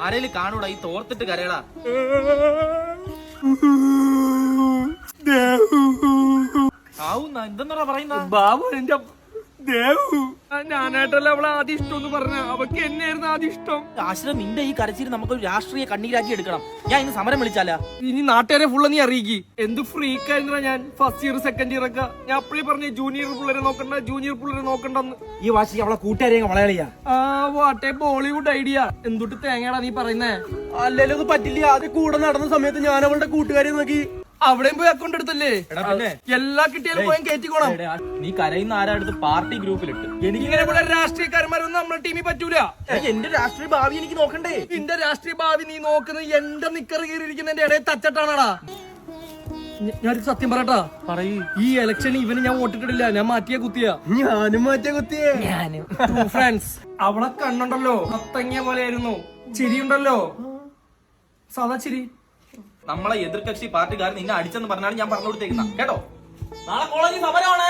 ആരേലും കാണൂടാ ഈ തോർത്തിട്ട് കരയടാ. ആവുന്ന എന്തെന്നാ പറയുന്ന ബാബു എന്റെ ദേവു. ഞാനായിട്ടല്ല അവളെ ആദ്യം ഇഷ്ടം എന്ന് പറഞ്ഞ, അവക്ക് എന്നെയായിരുന്നു ആദ്യം ഇഷ്ടം. ആശ്രം നിന്റെ ഈ കരച്ചിൽ നമുക്കൊരു രാഷ്ട്രീയ കണ്ണീരാക്കി എടുക്കണം. ഞാൻ ഇന്ന് സമരം വിളിച്ചാലാ? ഇനി നാട്ടുകാരെ ഫുള്ള് നീ അറിയിക്കി. എന്ത് ഫ്രീക്കായിരുന്ന ഞാൻ ഫസ്റ്റ് ഇയർ സെക്കൻഡ് ഇയർ ഒക്കെ. ഞാൻ അപ്പഴേ പറഞ്ഞു ജൂനിയർ പിള്ളേരെ നോക്കണ്ട, ജൂനിയർ പിള്ളേരെ നോക്കണ്ടെന്ന്. ഈ വാശിക്ക് അവളെ കൂട്ടുകാരെ മലയാളിയാ. ആ വാട്ടെ ബോളിവുഡ് ഐഡിയ. എന്തൊട്ട് തേങ്ങയാടാ നീ പറയുന്നേ? അല്ലല്ലോ അത് പറ്റില്ല. അത് കൂടെ നടന്ന സമയത്ത് ഞാൻ അവളുടെ കൂട്ടുകാരെ നോക്കി അവിടെയും പോയി അക്കൗണ്ട് എടുത്തല്ലേ? എല്ലാ കിട്ടിയാലും പോയി കയറ്റിക്കോണം. നീ കരയുന്ന ആരാടുത്ത് പാർട്ടി ഗ്രൂപ്പിലിട്ട്. എനിക്കിങ്ങനെ പോലെ രാഷ്ട്രീയക്കാരന്മാരൊന്നും നമ്മുടെ ടീമിൽ പറ്റൂല. എന്റെ രാഷ്ട്രീയ ഭാവി എനിക്ക് നോക്കണ്ടേ? നിന്റെ രാഷ്ട്രീയ ഭാവി നീ നോക്കുന്നത് എന്റെ നിക്കറ് കീറിയിരിക്കുന്നതിന്റെ ഇടയിൽ തച്ചട്ടാണാടാ. ഞാനൊരു സത്യം പറയട്ടാ, പറയൂ. ഈ ഇലക്ഷന് ഇവന് ഞാൻ വോട്ടിട്ടില്ല, ഞാൻ മാറ്റിയ കുത്തിയാ. ഞാനും മാറ്റിയ കുത്തിയേ. ഫ്രണ്ട്സ്, അവളെ കണ്ണുണ്ടല്ലോ അത്തങ്ങിയ പോലെയായിരുന്നു. ചിരിയുണ്ടല്ലോ സാധാ ചിരി. നമ്മളെ എതിർകക്ഷി പാർട്ടിക്കാരൻ നിന്നെ അടിച്ചെന്ന് പറഞ്ഞാണ് ഞാൻ പറഞ്ഞു കൊടുത്തേക്കുന്ന കേട്ടോ. നാളെ കോളേജിൽ സമരമാണ്.